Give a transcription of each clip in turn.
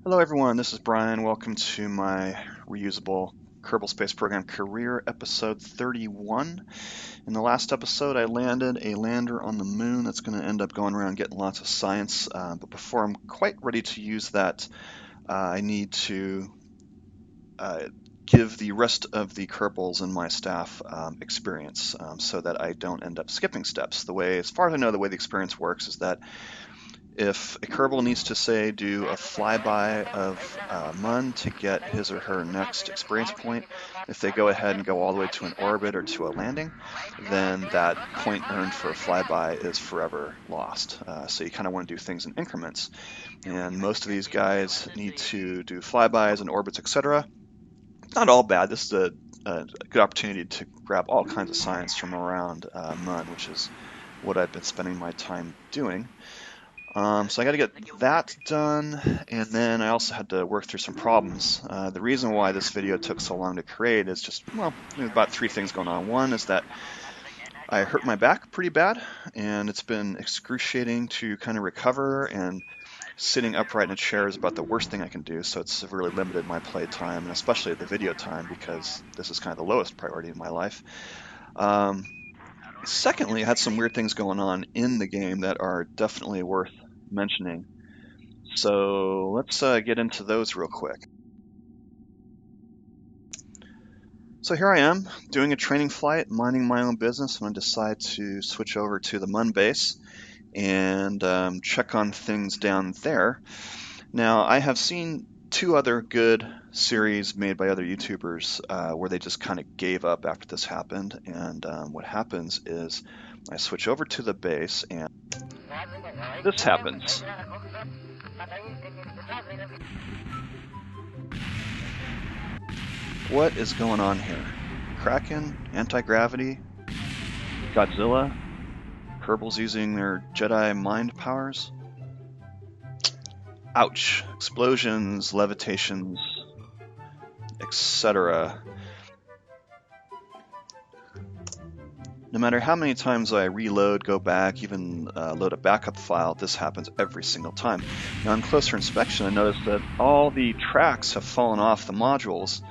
Hello everyone, this is Brian. Welcome to my reusable Kerbal Space Program career episode 31. In the last episode I landed a lander on the moon that's going to end up going around getting lots of science, but before I'm quite ready to use that, I need to give the rest of the Kerbals and my staff experience so that I don't end up skipping steps. As far as I know, the way the experience works is that if a Kerbal needs to, say, do a flyby of Mun to get his or her next experience point, if they go ahead and go all the way to an orbit or to a landing, then that point earned for a flyby is forever lost. So you kind of want to do things in increments. And most of these guys need to do flybys and orbits, etc. Not all bad. This is a good opportunity to grab all kinds of science from around Mun, which is what I've been spending my time doing. So I got to get that done, and then I also had to work through some problems. The reason why this video took so long to create is just, well, there's about three things going on. One is that I hurt my back pretty bad, and it's been excruciating to kind of recover, and sitting upright in a chair is about the worst thing I can do, so it's really limited my play time, and especially the video time, because this is kind of the lowest priority in my life. Secondly, I had some weird things going on in the game that are definitely worth mentioning. So let's get into those real quick. So here I am doing a training flight, minding my own business, when I decide to switch over to the Mun Base and check on things down there. Now, I have seen two other good series made by other YouTubers where they just kind of gave up after this happened, and what happens is I switch over to the base and this happens. What is going on here? Kraken, anti-gravity, Godzilla, Kerbals using their Jedi mind powers. Ouch. Explosions, levitations, etc. No matter how many times I reload, go back, even load a backup file, this happens every single time. Now, on closer inspection, I noticed that all the tracks have fallen off the modules.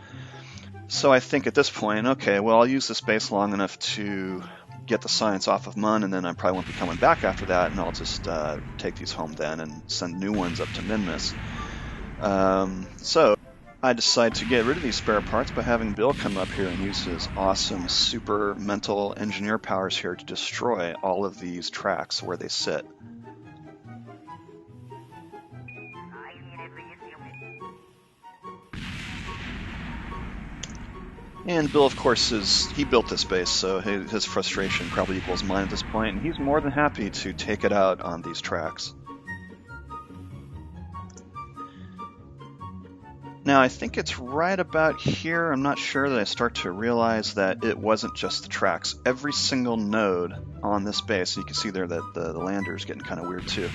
So I think at this point, okay, well, I'll use this base long enough to get the science off of Mun, and then I probably won't be coming back after that, and I'll just take these home then and send new ones up to Minmus. So I decided to get rid of these spare parts by having Bill come up here and use his awesome super mental engineer powers here to destroy all of these tracks where they sit. And Bill, of course, he built this base, so his frustration probably equals mine at this point, and he's more than happy to take it out on these tracks. Now, I think it's right about here, I'm not sure, that I start to realize that it wasn't just the tracks. Every single node on this base, you can see there that the lander is getting kind of weird too,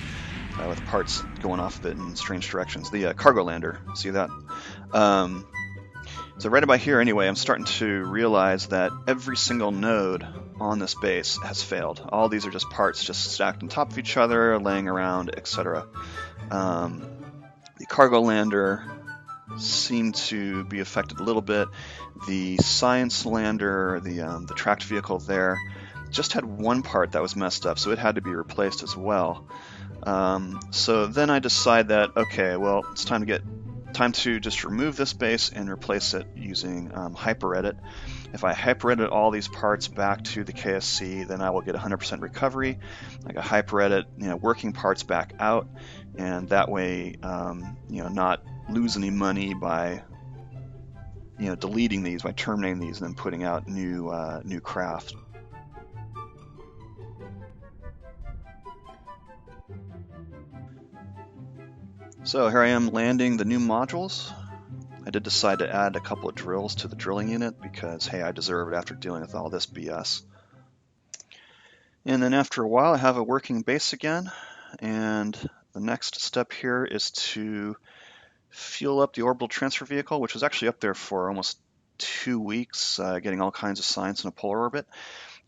with parts going off of it in strange directions. The cargo lander, see that? So right about here anyway, I'm starting to realize that every single node on this base has failed. All these are just parts just stacked on top of each other, laying around, etc. The cargo lander seemed to be affected a little bit. The Science lander, the tracked vehicle there, just had one part that was messed up, so it had to be replaced as well. So then I decide that, okay, well, it's time to just remove this base and replace it using HyperEdit. If I HyperEdit all these parts back to the KSC, then I will get 100% recovery. I can HyperEdit, working parts back out, and that way, not lose any money by, deleting these, by terminating these, and then putting out new craft. So here I am landing the new modules. I did decide to add a couple of drills to the drilling unit because, hey, I deserve it after dealing with all this BS. And then after a while, I have a working base again, and the next step here is to fuel up the orbital transfer vehicle, which was actually up there for almost 2 weeks, getting all kinds of science in a polar orbit,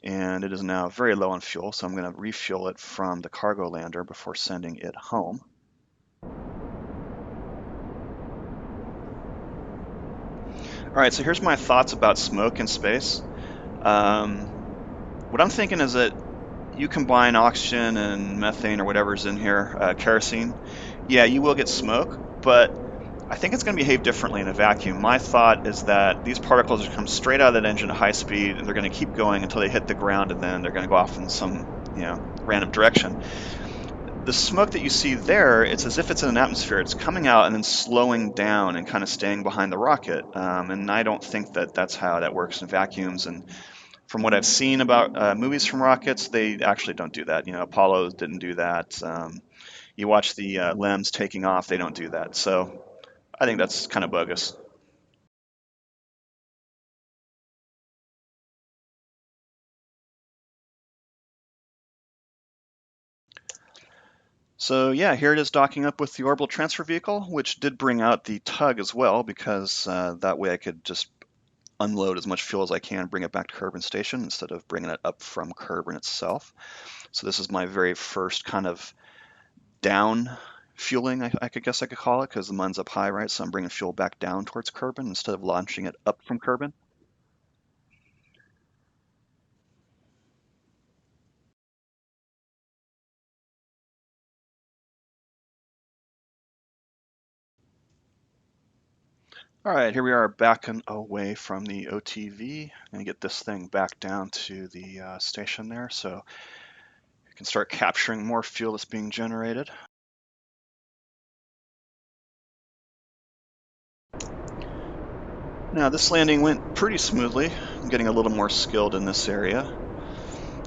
and it is now very low on fuel, so I'm going to refuel it from the cargo lander before sending it home. All right, so here's my thoughts about smoke in space. Um, what I'm thinking is that you combine oxygen and methane or whatever's in here, kerosene, yeah, you will get smoke, but I think it's going to behave differently in a vacuum. My thought is that these particles come straight out of that engine at high speed, and they're going to keep going until they hit the ground, and then they're going to go off in some, random direction. The smoke that you see there, it's as if it's in an atmosphere. It's coming out and then slowing down and kind of staying behind the rocket. And I don't think that that's how that works in vacuums. And from what I've seen about movies from rockets, they actually don't do that. Apollo didn't do that. You watch the LEMs taking off, they don't do that. So I think that's kind of bogus. So yeah, here it is docking up with the orbital transfer vehicle, which did bring out the tug as well, because that way I could just unload as much fuel as I can, bring it back to Kerbin Station instead of bringing it up from Kerbin itself. So this is my very first kind of down fueling, I could guess I could call it, because the Mun's up high, right? So I'm bringing fuel back down towards Kerbin instead of launching it up from Kerbin. All right, here we are back and away from the OTV. I'm going to get this thing back down to the station there so you can start capturing more fuel that's being generated. Now this landing went pretty smoothly. I'm getting a little more skilled in this area.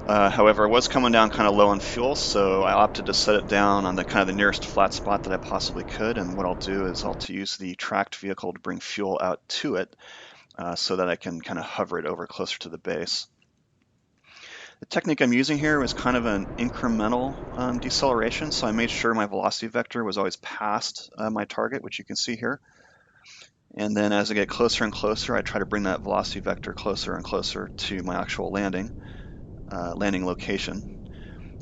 However, I was coming down kind of low on fuel, so I opted to set it down on the kind of the nearest flat spot that I possibly could. And what I'll do is I'll use the tracked vehicle to bring fuel out to it so that I can kind of hover it over closer to the base. The technique I'm using here was kind of an incremental deceleration, so I made sure my velocity vector was always past my target, which you can see here. And then as I get closer and closer, I try to bring that velocity vector closer and closer to my actual landing location.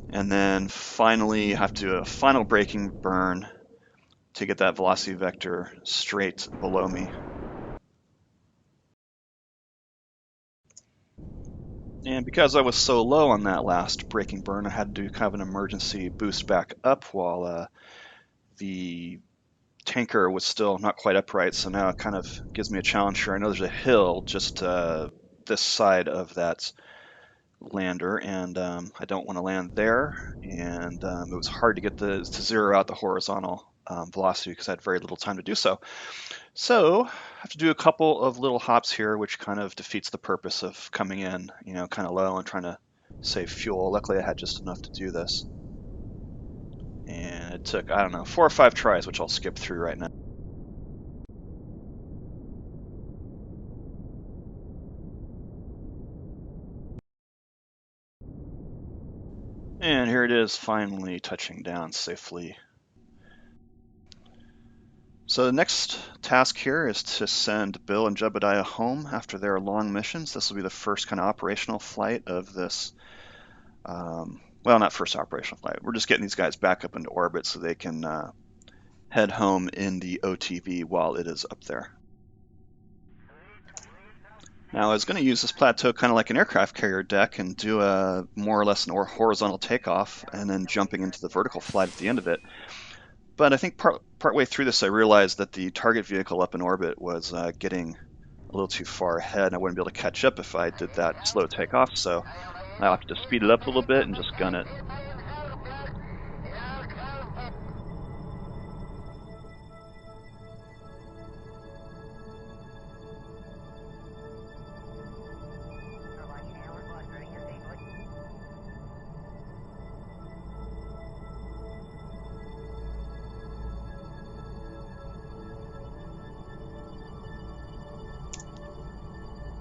And then finally, have to do a final braking burn to get that velocity vector straight below me. And because I was so low on that last braking burn, I had to do kind of an emergency boost back up while the tanker was still not quite upright. So now it kind of gives me a challenge here. I know there's a hill just this side of that lander, and I don't want to land there. And it was hard to get to zero out the horizontal velocity because I had very little time to do so. So I have to do a couple of little hops here, which kind of defeats the purpose of coming in, kind of low and trying to save fuel. Luckily, I had just enough to do this. And it took, I don't know, 4 or 5 tries, which I'll skip through right now. And here it is, finally touching down safely. So the next task here is to send Bill and Jebediah home after their long missions. This will be the first kind of operational flight of this. Well, not first operational flight. We're just getting these guys back up into orbit so they can head home in the OTV while it is up there. Now I was going to use this plateau kind of like an aircraft carrier deck and do a more or less an horizontal takeoff and then jumping into the vertical flight at the end of it. But I think partway through this, I realized that the target vehicle up in orbit was getting a little too far ahead, and I wouldn't be able to catch up if I did that slow takeoff. So I opted to speed it up a little bit and just gun it.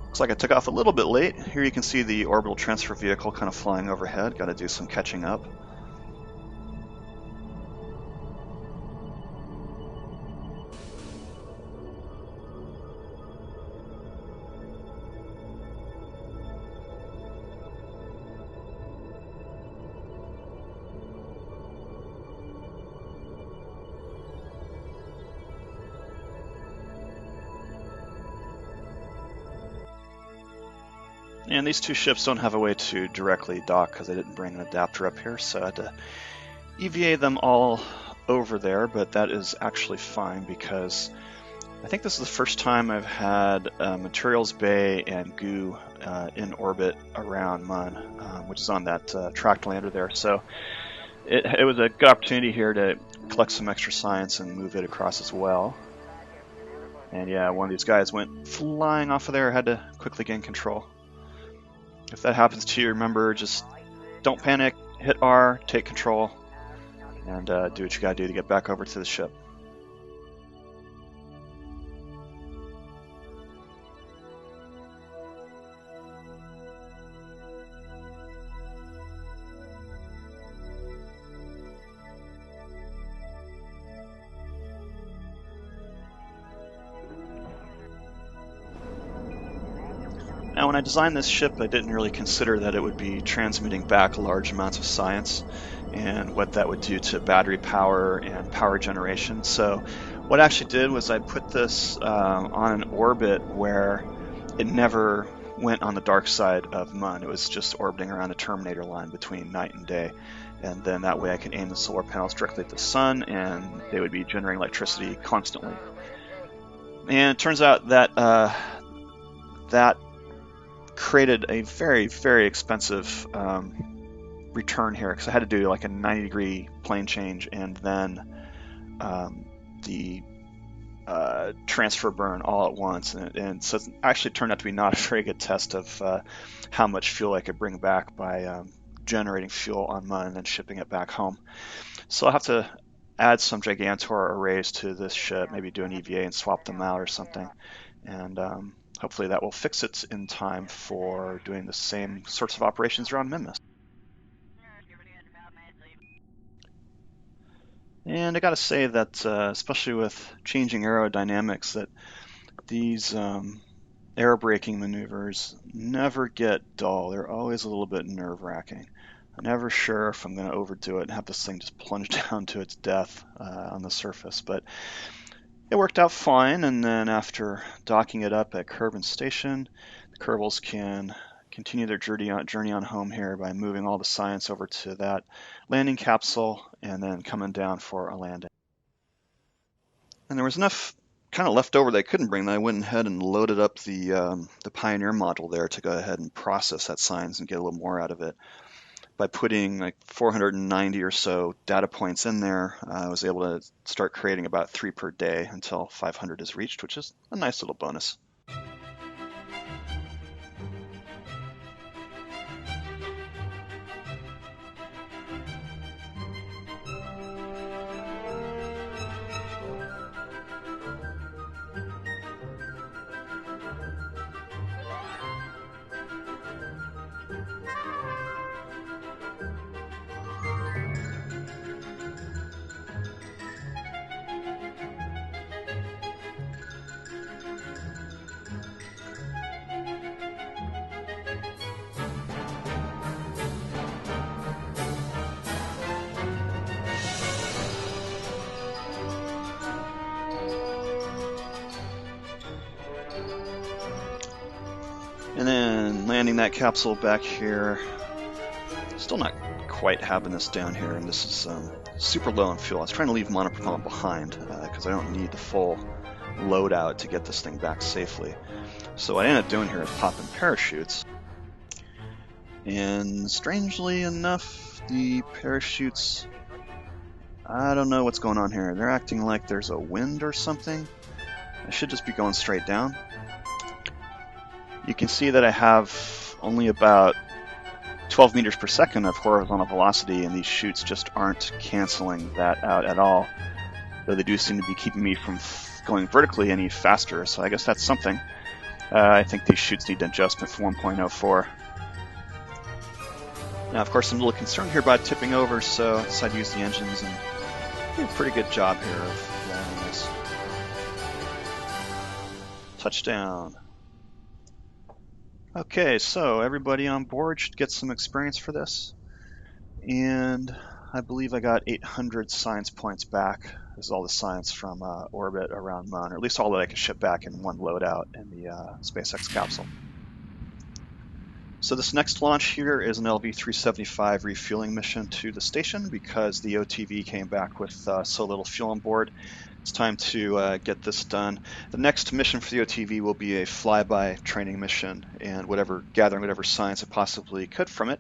Looks like I took off a little bit late. Here you can see the orbital transfer vehicle kind of flying overhead. Got to do some catching up. And these two ships don't have a way to directly dock because I didn't bring an adapter up here, so I had to EVA them all over there, but that is actually fine because I think this is the first time I've had materials bay and goo in orbit around Mun, which is on that tracked lander there. So it was a good opportunity here to collect some extra science and move it across as well. And yeah, one of these guys went flying off of there, had to quickly gain control. If that happens to you, remember, just don't panic, hit R, take control, and do what you gotta do to get back over to the ship. Now, when I designed this ship, I didn't really consider that it would be transmitting back large amounts of science and what that would do to battery power and power generation. So what I actually did was I put this on an orbit where it never went on the dark side of Mun. It was just orbiting around the terminator line between night and day. And then that way I can aim the solar panels directly at the sun and they would be generating electricity constantly. And it turns out that that created a very, very expensive return here because I had to do like a 90-degree plane change and then the transfer burn all at once, and so it actually turned out to be not a very good test of how much fuel I could bring back by generating fuel on Mun and then shipping it back home. So I'll have to add some Gigantor arrays to this ship, maybe do an EVA and swap them out or something, and hopefully that will fix it in time for doing the same sorts of operations around Minmus. And I gotta say that, especially with changing aerodynamics, that these air-braking maneuvers never get dull. They're always a little bit nerve-wracking. I'm never sure if I'm going to overdo it and have this thing just plunge down to its death on the surface, but it worked out fine, and then after docking it up at Kerbal Station, the Kerbals can continue their journey on home here by moving all the science over to that landing capsule and then coming down for a landing. And there was enough kind of left over that I couldn't bring that I went ahead and loaded up the Pioneer module there to go ahead and process that science and get a little more out of it. By putting like 490 or so data points in there, I was able to start creating about 3 per day until 500 is reached, which is a nice little bonus. And then landing that capsule back here. Still not quite having this down here, and this is super low on fuel. I was trying to leave monopropellant behind because I don't need the full loadout to get this thing back safely. So what I ended up doing here is popping parachutes. And strangely enough, the parachutes, I don't know what's going on here. They're acting like there's a wind or something. I should just be going straight down. You can see that I have only about 12 meters per second of horizontal velocity, and these chutes just aren't canceling that out at all, though they do seem to be keeping me from going vertically any faster, so I guess that's something. I think these chutes need an adjustment for 1.04. Now, of course, I'm a little concerned here about tipping over, so I decided to use the engines and do a pretty good job here of landing this. Touchdown. Okay, so everybody on board should get some experience for this. And I believe I got 800 science points back. This is all the science from orbit around Mun, or at least all that I could ship back in one loadout in the SpaceX capsule. So this next launch here is an LV-375 refueling mission to the station because the OTV came back with so little fuel on board. It's time to get this done. The next mission for the OTV will be a flyby training mission and gathering whatever science it possibly could from it.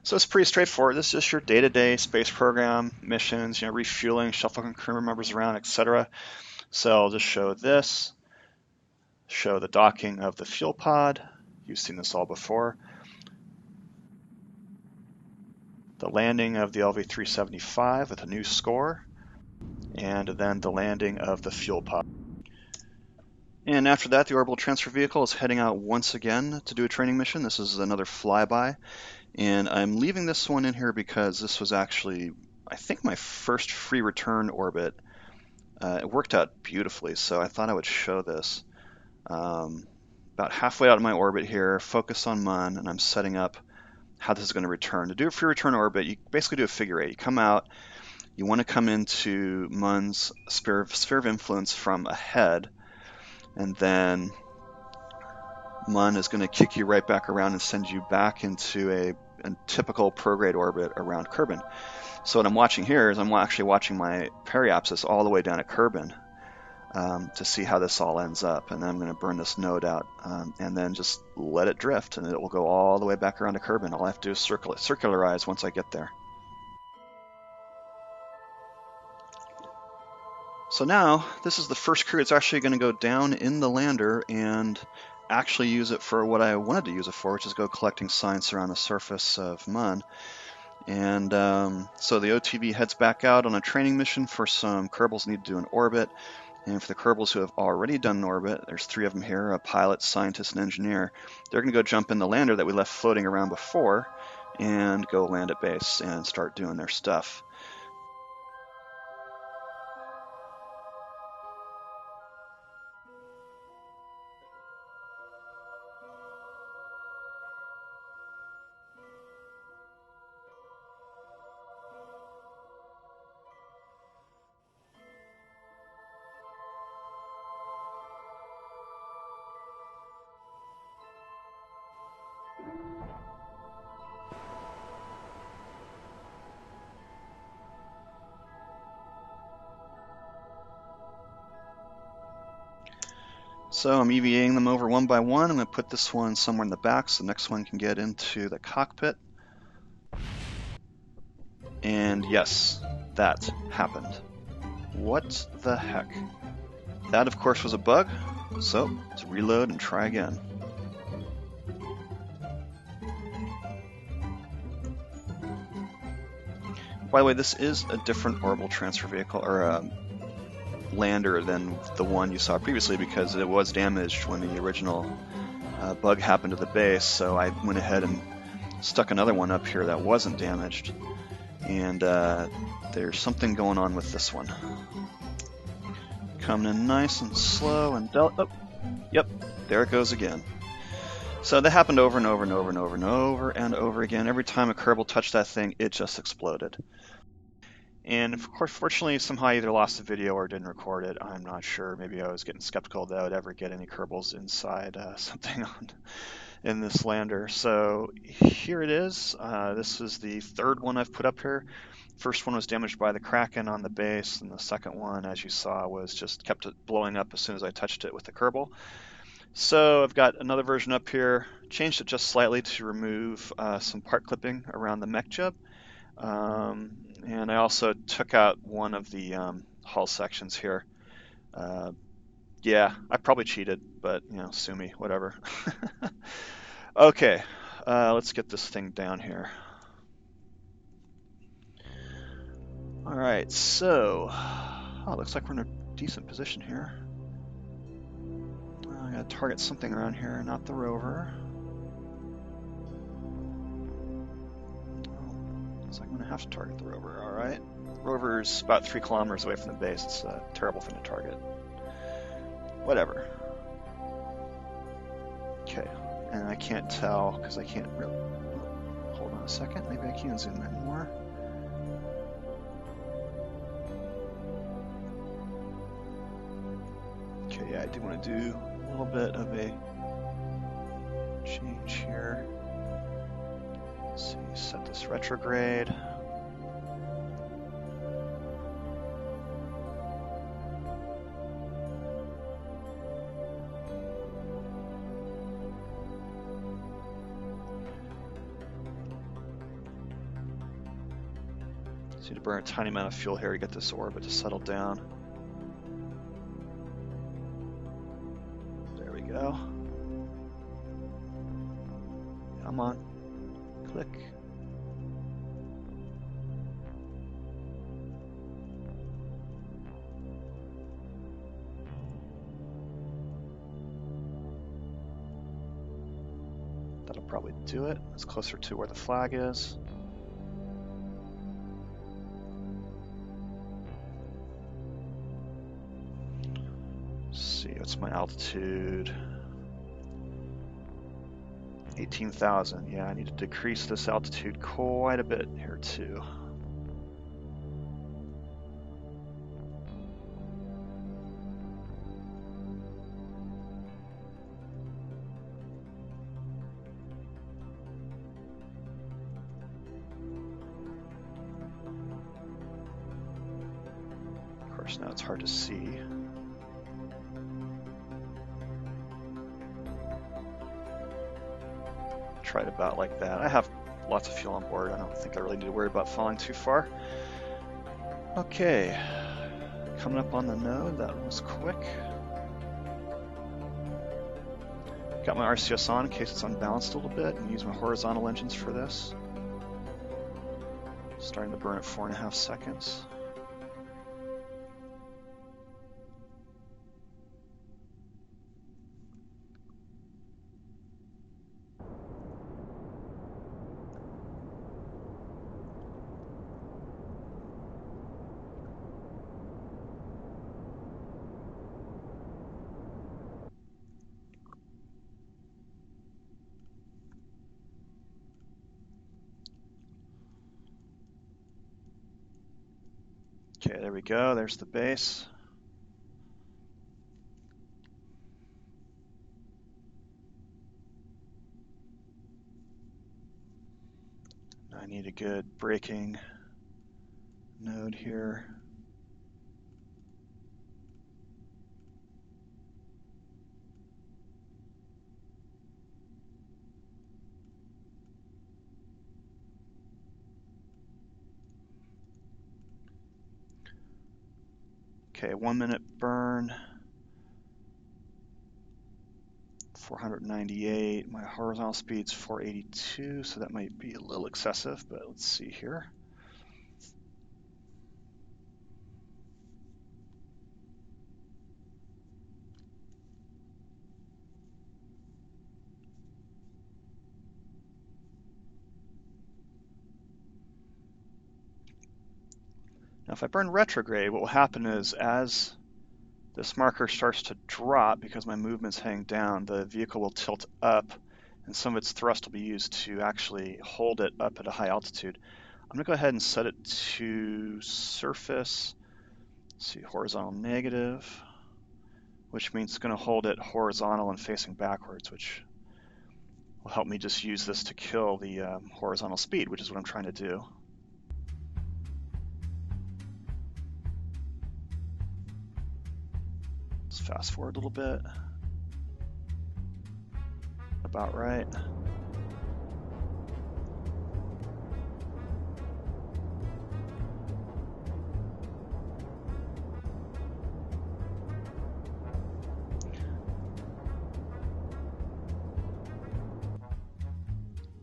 So it's pretty straightforward. This is just your day-to-day space program missions, refueling, shuffling crew members around, etc. So I'll just show this, show the docking of the fuel pod. You've seen this all before. The landing of the LV-375 with a new score, and then the landing of the fuel pod. And after that, the orbital transfer vehicle is heading out once again to do a training mission. This is another flyby, and I'm leaving this one in here because this was actually, I think, my first free return orbit. It worked out beautifully, so I thought I would show this. About halfway out of my orbit here, focus on Mun, and I'm setting up how this is going to return. To do a free return orbit, you basically do a figure eight. You come out, you want to come into Mun's sphere of influence from ahead, and then Mun is going to kick you right back around and send you back into a typical prograde orbit around Kerbal. So what I'm watching here is I'm actually watching my periapsis all the way down at Kerbal to see how this all ends up. And then I'm going to burn this node out and then just let it drift, and it will go all the way back around to Kerbal. All I have to do is circularize once I get there. So now, this is the first crew that's actually going to go down in the lander and actually use it for what I wanted to use it for, which is go collecting science around the surface of Mun. And so the OTV heads back out on a training mission for some Kerbals need to do an orbit. And for the Kerbals who have already done an orbit, there's 3 of them here, a pilot, scientist, and engineer. They're going to go jump in the lander that we left floating around before and go land at base and start doing their stuff. So I'm EVAing them over one by one. I'm going to put this one somewhere in the back so the next one can get into the cockpit. And yes, that happened. What the heck? That, of course, was a bug, so let's reload and try again. By the way, this is a different orbital transfer vehicle, or lander than the one you saw previously because it was damaged when the original bug happened to the base, so I went ahead and stuck another one up here that wasn't damaged. And there's something going on with this one. Coming in nice and slow and oh, yep, there it goes again. So that happened over and over and over and over and over and over again. Every time a Kerbal touched that thing, it just exploded. And of course, fortunately, somehow I either lost the video or didn't record it. I'm not sure. Maybe I was getting skeptical that I would ever get any Kerbals inside something in this lander. So here it is. This is the third one I've put up here. First one was damaged by the Kraken on the base, and the second one, as you saw, was just kept blowing up as soon as I touched it with the Kerbal. So I've got another version up here. Changed it just slightly to remove some part clipping around the mech jib. And I also took out one of the hull sections here. Yeah, I probably cheated, but sue me, whatever. Okay, let's get this thing down here. All right, so it looks like we're in a decent position here. I gotta target something around here, not the rover. Looks like I'm gonna have to target the rover. All right, rover's about 3 kilometers away from the base. It's a terrible thing to target. Whatever. Okay, and I can't tell because I can't really. Hold on a second. Maybe I can zoom in more. Okay, yeah, I do want to do a little bit of a change here. Let's see, set this retrograde. Just need to burn a tiny amount of fuel here to get this orbit to settle down. There we go. Come on. Click. That'll probably do it. It's closer to where the flag is. What's my altitude? 18,000. Yeah, I need to decrease this altitude quite a bit here too. Of course, now it's hard to see. Right about like that. I have lots of fuel on board. I don't think I really need to worry about falling too far. Okay, coming up on the node. That was quick. Got my RCS on in case it's unbalanced a little bit, and use my horizontal engines for this. Starting to burn at 4.5 seconds. Okay, there we go. There's the base. I need a good braking node here. Okay, 1 minute burn, 498. My horizontal speed's 482, so that might be a little excessive, but let's see here. Now, if I burn retrograde, what will happen is as this marker starts to drop, because my movement's heading down, the vehicle will tilt up, and some of its thrust will be used to actually hold it up at a high altitude. I'm going to go ahead and set it to surface. Let's see, horizontal negative, which means it's going to hold it horizontal and facing backwards, which will help me just use this to kill the horizontal speed, which is what I'm trying to do. Let's fast forward a little bit. About right.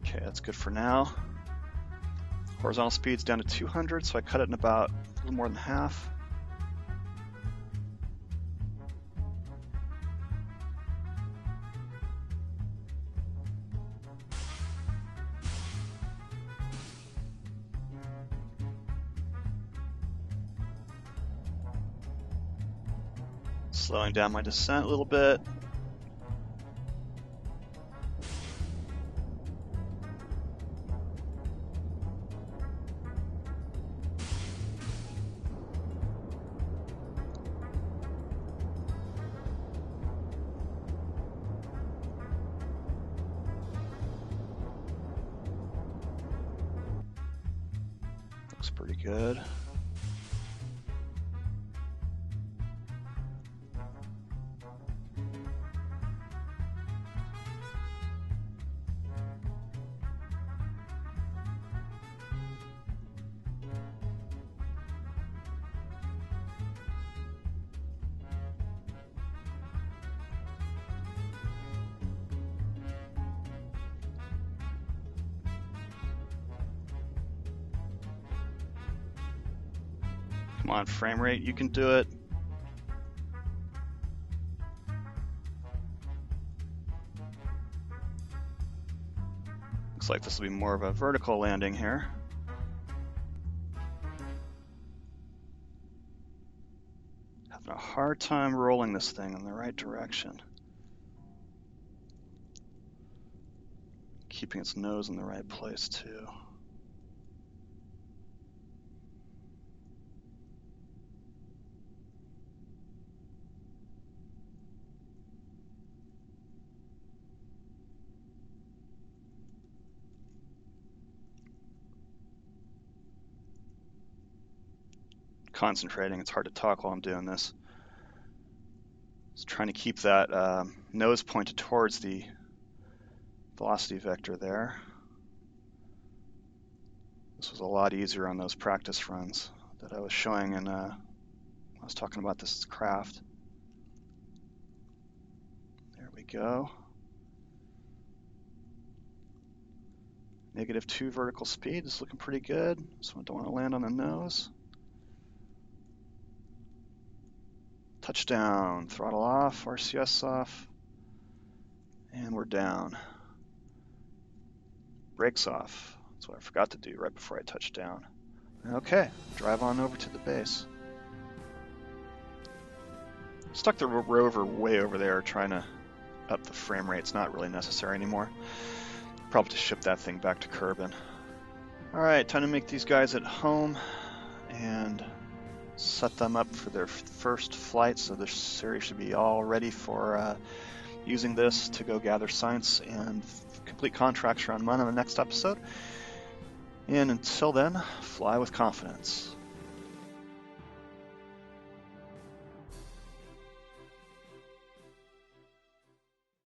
Okay, that's good for now. Horizontal speed's down to 200, so I cut it in about a little more than half. Slowing down my descent a little bit. Looks pretty good. Come on, frame rate, you can do it. Looks like this will be more of a vertical landing here. Having a hard time rolling this thing in the right direction. Keeping its nose in the right place too. Concentrating. It's hard to talk while I'm doing this. Just trying to keep that nose pointed towards the velocity vector there. This was a lot easier on those practice runs that I was showing and I was talking about this craft. There we go. -2 vertical speed is looking pretty good. So I don't want to land on the nose. Touchdown, throttle off, RCS off, and we're down. Brakes off. That's what I forgot to do right before I touched down. Okay, drive on over to the base. Stuck the rover way over there trying to up the frame rate. It's not really necessary anymore. Probably just ship that thing back to Kerbal. Alright, time to make these guys at home and set them up for their first flight, so this series should be all ready for using this to go gather science and complete contracts around Mun in the next episode. And until then, fly with confidence.